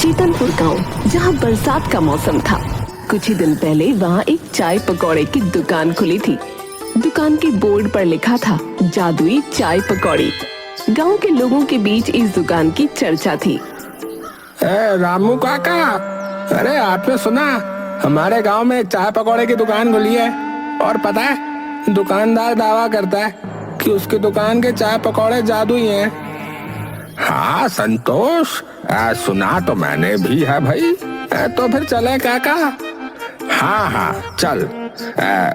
चेतनपुर गांव, जहां बरसात का मौसम था। कुछ ही दिन पहले वहां एक चाय पकौड़े की दुकान खुली थी। दुकान के बोर्ड पर लिखा था जादुई चाय पकौड़ी। गांव के लोगों के बीच इस दुकान की चर्चा थी। रामू काका, अरे आपने सुना, हमारे गांव में एक चाय पकौड़े की दुकान खुली है। और पता है, दुकानदार दावा करता है कि उसकी दुकान के चाय पकौड़े जादुई हैं। हाँ संतोष, सुना तो मैंने भी है भाई। तो फिर चले काका? हाँ हाँ चल।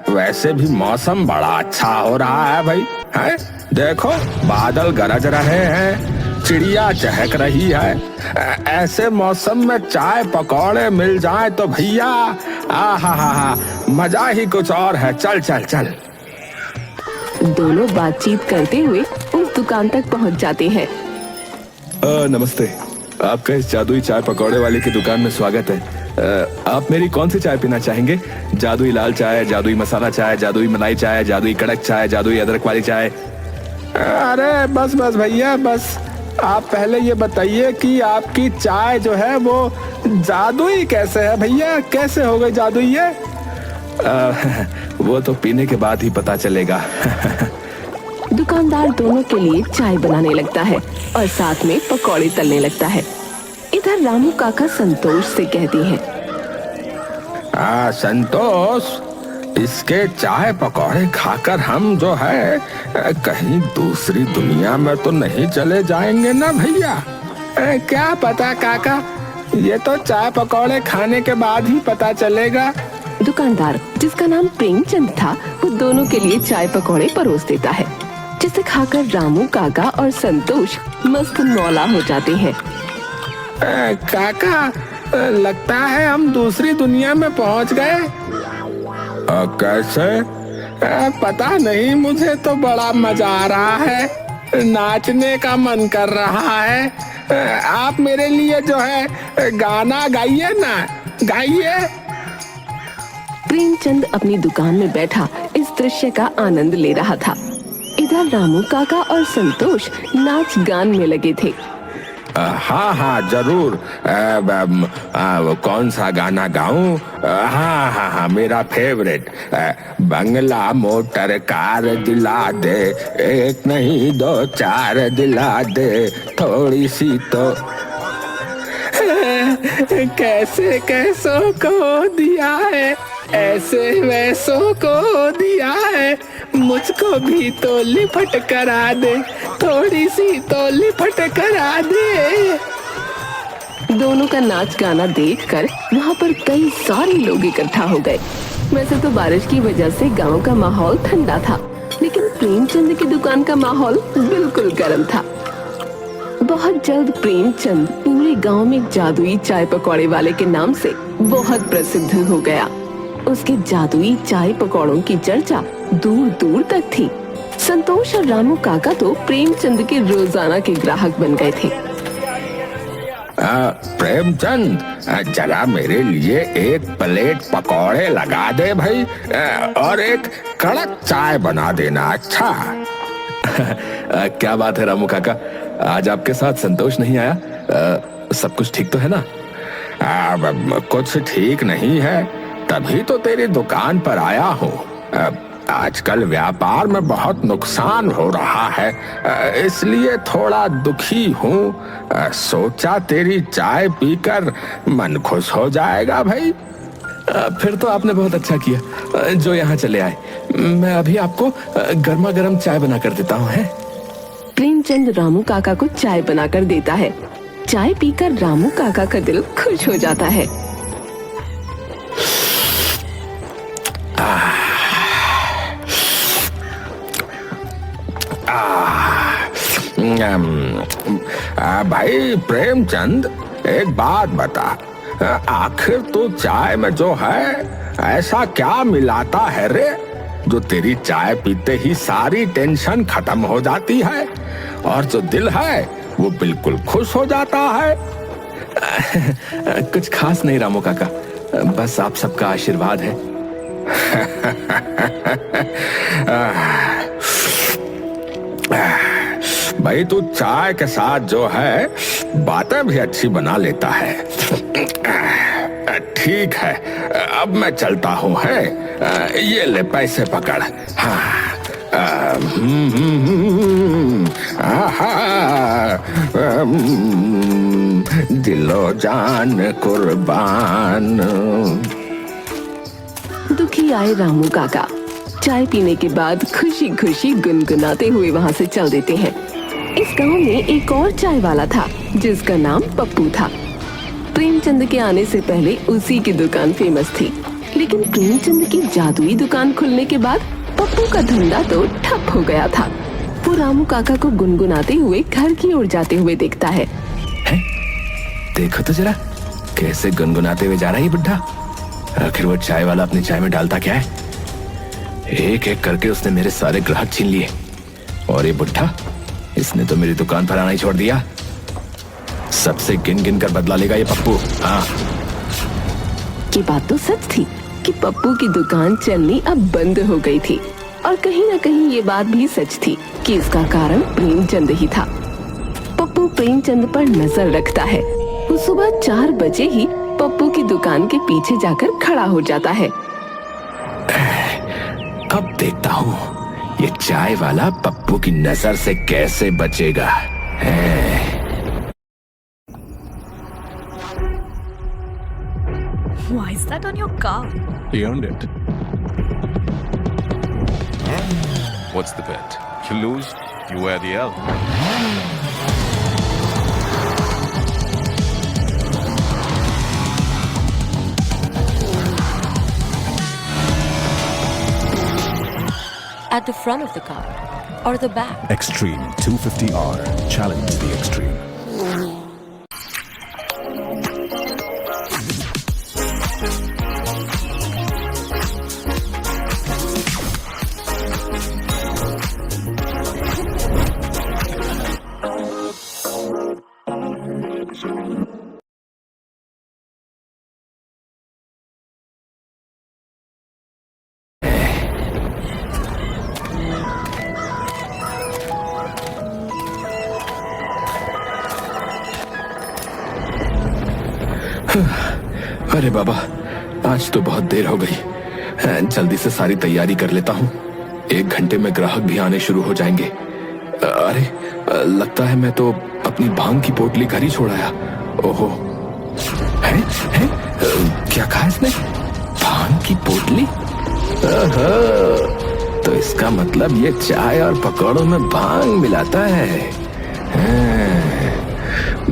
वैसे भी मौसम बड़ा अच्छा हो रहा है भाई। है देखो, बादल गरज रहे हैं, चिड़िया चहक रही है। ऐसे मौसम में चाय पकौड़े मिल जाए तो भैया हा मजा ही कुछ और है। चल चल चल। दोनों बातचीत करते हुए उस दुकान तक पहुंच जाते हैं। नमस्ते, आपका इस जादुई चाय पकौड़े वाले की दुकान में स्वागत है। आप मेरी कौन सी चाय पीना चाहेंगे? जादुई लाल चाय, जादुई मसाला चाय, जादुई मलाई चाय, जादुई कड़क चाय, जादुई अदरक वाली चाय? अरे बस बस भैया बस, आप पहले ये बताइए कि आपकी चाय जो है वो जादुई कैसे है भैया? कैसे हो गई जादुई ये? वो तो पीने के बाद ही पता चलेगा। दुकानदार दोनों के लिए चाय बनाने लगता है और साथ में पकौड़े तलने लगता है। इधर रामू काका संतोष से कहती है, संतोष, इसके चाय पकौड़े खाकर हम जो है कहीं दूसरी दुनिया में तो नहीं चले जाएंगे ना भैया? क्या पता काका, ये तो चाय पकौड़े खाने के बाद ही पता चलेगा। दुकानदार, जिसका नाम प्रेमचंद था, वो दोनों के लिए चाय पकौड़े परोस देता है, जिसे खाकर रामू काका और संतोष मस्त मौला हो जाते हैं। काका, लगता है हम दूसरी दुनिया में पहुंच गए। कैसे? पता नहीं, मुझे तो बड़ा मजा आ रहा है, नाचने का मन कर रहा है। आप मेरे लिए जो है गाना गाइए ना, गाइए। प्रेमचंद अपनी दुकान में बैठा इस दृश्य का आनंद ले रहा था। इधर रामू काका और संतोष नाच गान में लगे थे। हाँ जरूर। कौन सा गाना गाऊं? हाँ मेरा फेवरेट। बंगला मोटर कार दिला दे, एक नहीं दो चार दिला दे, थोड़ी सी तो। कैसे कैसों को दिया है, ऐसे वैसों को दिया है, मुझको भी तो लिपट करा दे, थोड़ी सी तो लिपट करा दे। दोनों का नाच गाना देखकर वहाँ पर कई सारे लोग इकट्ठा हो गए। वैसे तो बारिश की वजह से गांव का माहौल ठंडा था, लेकिन प्रेमचंद की दुकान का माहौल बिल्कुल गर्म था। बहुत जल्द प्रेमचंद पूरे गांव में जादुई चाय पकौड़े वाले के नाम से बहुत प्रसिद्ध हो गया। उसके जादुई चाय पकौड़ों की चर्चा दूर दूर तक थी। संतोष और रामू काका तो प्रेमचंद के रोजाना के ग्राहक बन गए थे। प्रेमचंद, जरा मेरे लिए एक प्लेट पकौड़े लगा दे भाई, और एक कड़क चाय बना देना। अच्छा। क्या बात है रामू काका, आज आपके साथ संतोष नहीं आया? सब कुछ ठीक तो है ना? कुछ ठीक नहीं है, तभी तो तेरी दुकान पर आया हूँ। आजकल व्यापार में बहुत नुकसान हो रहा है, इसलिए थोड़ा दुखी हूँ। सोचा तेरी चाय पीकर मन खुश हो जाएगा भाई। फिर तो आपने बहुत अच्छा किया जो यहाँ चले आए। मैं अभी आपको गर्मा गर्म चाय बना कर देता हूँ। है? प्रेमचंद रामू काका को चाय बनाकर देता है। चाय पीकर रामू काका का दिल खुश हो जाता है। भाई प्रेमचंद, एक बात बता, आखिर तू चाय में जो है ऐसा क्या मिलाता है रे, जो तेरी चाय पीते ही सारी टेंशन खत्म हो जाती है और जो दिल है वो बिल्कुल खुश हो जाता है? कुछ खास नहीं रामू काका, बस आप सबका आशीर्वाद है। भाई तू चाय के साथ जो है बातें भी अच्छी बना लेता है। ठीक है, अब मैं चलता हूँ है। ये ले पैसे पकड़। हाँ। दिलो जान कुर्बान। दुखी आए रामू काका चाय पीने के बाद खुशी खुशी गुनगुनाते हुए वहाँ से चल देते हैं। इस गांव में एक और चाय वाला था जिसका नाम पप्पू था। प्रेमचंद के आने से पहले उसी की दुकान फेमस थी, लेकिन प्रेमचंद की जादुई दुकान खुलने के बाद पप्पू का धंधा तो ठप हो गया था। वो रामू काका को गुनगुनाते हुए घर की ओर जाते हुए देखता है। देखो तो जरा कैसे गुनगुनाते हुए जा रहा है ये बुड्ढा। आखिर वो चाय वाला अपनी चाय में डालता क्या है? एक एक करके उसने मेरे सारे ग्राहक छीन लिए, और ये बुड्ढा, इसने तो मेरी दुकान पर आना ही छोड़ दिया। सबसे गिन गिन कर बदला लेगा ये पप्पू। हाँ, ये बात तो सच थी कि पप्पू की दुकान चलनी अब बंद हो गई थी, और कहीं न कहीं ये बात भी सच थी कि इसका कारण प्रेमचंद ही था। पप्पू प्रेमचंद पर नजर रखता है। वो सुबह 4 बजे ही पप्पू की दुकान के पीछे जाकर खड़ा हो जाता है। अब देखता हूँ ये चाय वाला पप्पू की नजर से कैसे बचेगा। Why is that on your car? He earned it. What's the bet? You lose, you wear the L. At the front of the car or the back? Extreme 250R. Challenge the extreme. अरे बाबा, आज तो बहुत देर हो गई। जल्दी से सारी तैयारी कर लेता हूँ। 1 घंटे में ग्राहक भी आने शुरू हो जाएंगे। अरे लगता है मैं तो अपनी भांग की पोटली घर ही छोड़ आया। ओहो, है? क्या कहा इसने? भांग की पोटली? तो इसका मतलब ये चाय और पकौड़ों में भांग मिलाता है।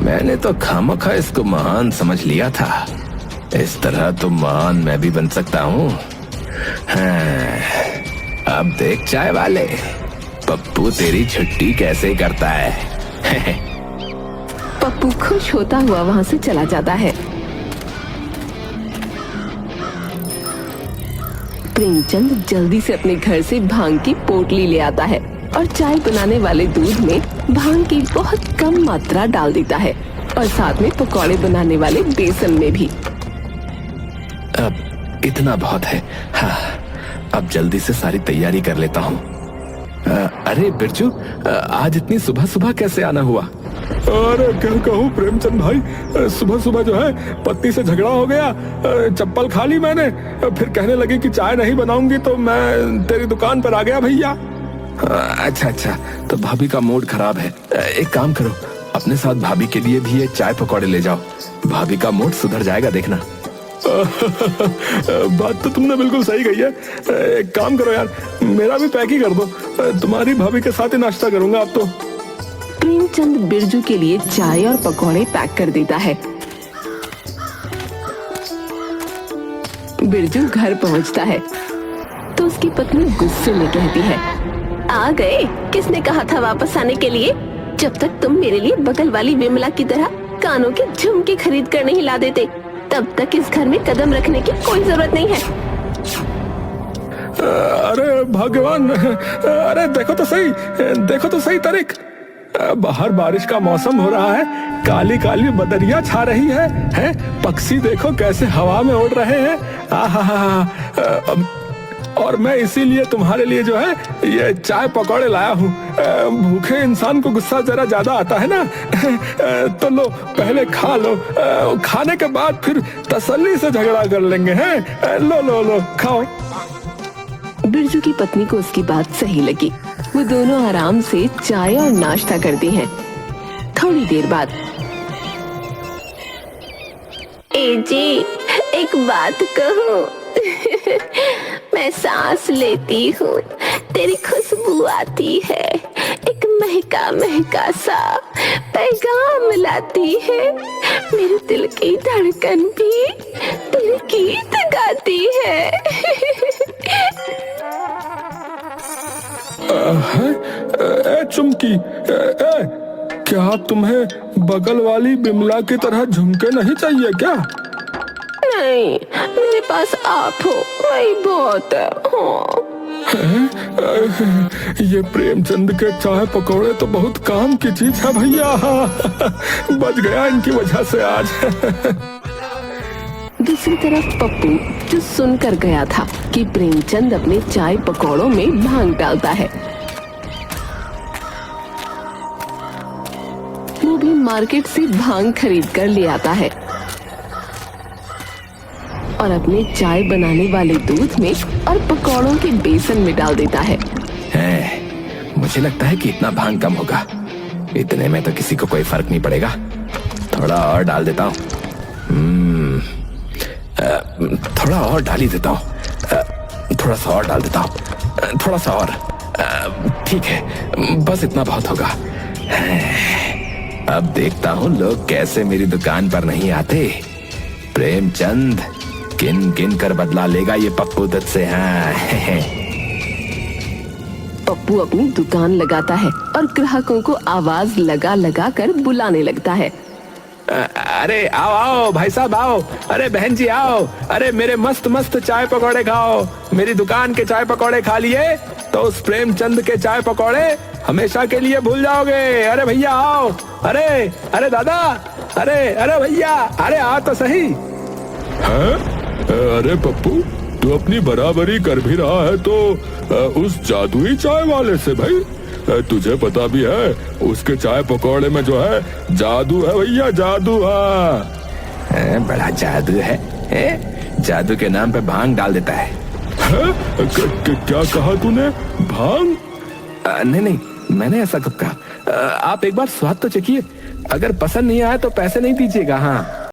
मैंने तो खामखा इसको महान समझ लिया था। इस तरह तो महान मैं भी बन सकता हूँ। अब देख चाय वाले, पप्पू तेरी छुट्टी कैसे करता है। पप्पू खुश होता हुआ वहाँ से चला जाता है। प्रेमचंद जल्दी से अपने घर से भांग की पोटली ले आता है और चाय बनाने वाले दूध में भांग की बहुत कम मात्रा डाल देता है, और साथ में पकौड़े बनाने वाले बेसन में भी। अब इतना बहुत है। हाँ, अब जल्दी से सारी तैयारी कर लेता हूँ। अरे बिरजू, आज इतनी सुबह सुबह कैसे आना हुआ? अरे क्या कहूँ प्रेमचंद भाई, सुबह सुबह जो है पत्नी से झगड़ा हो गया। चप्पल खा ली मैंने, फिर कहने लगी कि चाय नहीं बनाऊंगी, तो मैं तेरी दुकान पर आ गया भैया। अच्छा, तो भाभी का मूड खराब है। एक काम करो, अपने साथ भाभी के लिए भी ये चाय पकौड़े ले जाओ। भाभी का मूड सुधर जाएगा, देखना। बात तो तुमने बिल्कुल सही कही है। एक काम करो यार, मेरा भी पैक ही कर दो। तुम्हारी भाभी के साथ ही नाश्ता करूंगा अब तो। प्रेमचंद बिरजू के लिए चाय और पकौड़े पैक कर देता है। बिरजू घर पहुंचता है तो उसकी पत्नी गुस्से में कहती है, आ गए? किसने कहा था वापस आने के लिए? जब तक तुम मेरे लिए बगल वाली विमला की तरह कानों के झुमके खरीद कर नहीं ला देते, तब तक इस घर में कदम रखने की कोई जरूरत नहीं है। अरे भगवान, अरे देखो तो सही तारिक, बाहर बारिश का मौसम हो रहा है, काली काली बदरिया छा रही है? पक्षी देखो कैसे हवा में उड़ रहे हैं। और मैं इसीलिए तुम्हारे लिए जो है ये चाय पकौड़े लाया हूँ। भूखे इंसान को गुस्सा जरा ज्यादा आता है ना। तो लो पहले खा लो, खाने के बाद फिर तसल्ली से झगड़ा कर लेंगे हैं। लो लो लो खाओ। बिरजू की पत्नी को उसकी बात सही लगी। वो दोनों आराम से चाय और नाश्ता करती हैं। थोड़ी देर बाद, ए जी, एक बात कहूं? मैं सांस लेती हूँ, तेरी खुशबू आती है, एक महका महका सा पैगाम लाती है, मेरे दिल की धड़कन भी दिल गीत गाती है। चुमकी, क्या तुम्हें बगल वाली बिमला की तरह झुमके नहीं चाहिए क्या? नहीं, मेरे पास आप हो, वही बहुत है। ये प्रेमचंद के चाय पकौड़े तो बहुत काम की चीज है भैया। बच गया इनकी वजह से आज। दूसरी तरफ पप्पू जो सुनकर गया था कि प्रेमचंद अपने चाय पकौड़ों में भांग डालता है, वो भी मार्केट से भांग खरीद कर ले आता है और अपने चाय बनाने वाले दूध में और पकौड़ों के बेसन में डाल देता है। मुझे लगता है कि इतना भांग कम होगा, इतने में तो किसी को कोई फर्क नहीं पड़ेगा। थोड़ा और डाल देता हूँ। थोड़ा और डाल ही देता हूँ। थोड़ा सा और डाल देता हूँ। थोड़ा सा और। ठीक है, बस इतना बहुत होगा। अब देखता हूँ लोग कैसे मेरी दुकान पर नहीं आते। प्रेमचंद किन किन कर बदला लेगा ये पप्पू दत्त से। हाँ। पप्पू अपनी दुकान लगाता है और ग्राहकों को आवाज लगा लगा कर बुलाने लगता है। अरे आओ आओ भाई साहब आओ, अरे बहन जी आओ, अरे मेरे मस्त मस्त चाय पकौड़े खाओ। मेरी दुकान के चाय पकौड़े खा लिए तो उस प्रेमचंद के चाय पकौड़े हमेशा के लिए भूल जाओगे। अरे भैया आओ, अरे अरे दादा, अरे अरे भैया, अरे आ तो सही। अरे पप्पू, तू अपनी बराबरी कर भी रहा है तो उस जादुई चाय वाले से भाई। तुझे पता भी है उसके चाय पकौड़े में जो है जादू है भैया, जादू। बड़ा जादू है। जादू के नाम पे भांग डाल देता है। क्या कहा तूने? भांग? नहीं नहीं, मैंने ऐसा कब कहा। आप एक बार स्वाद तो चखिए, अगर पसंद नहीं आया तो पैसे नहीं दीजिएगा। हाँ।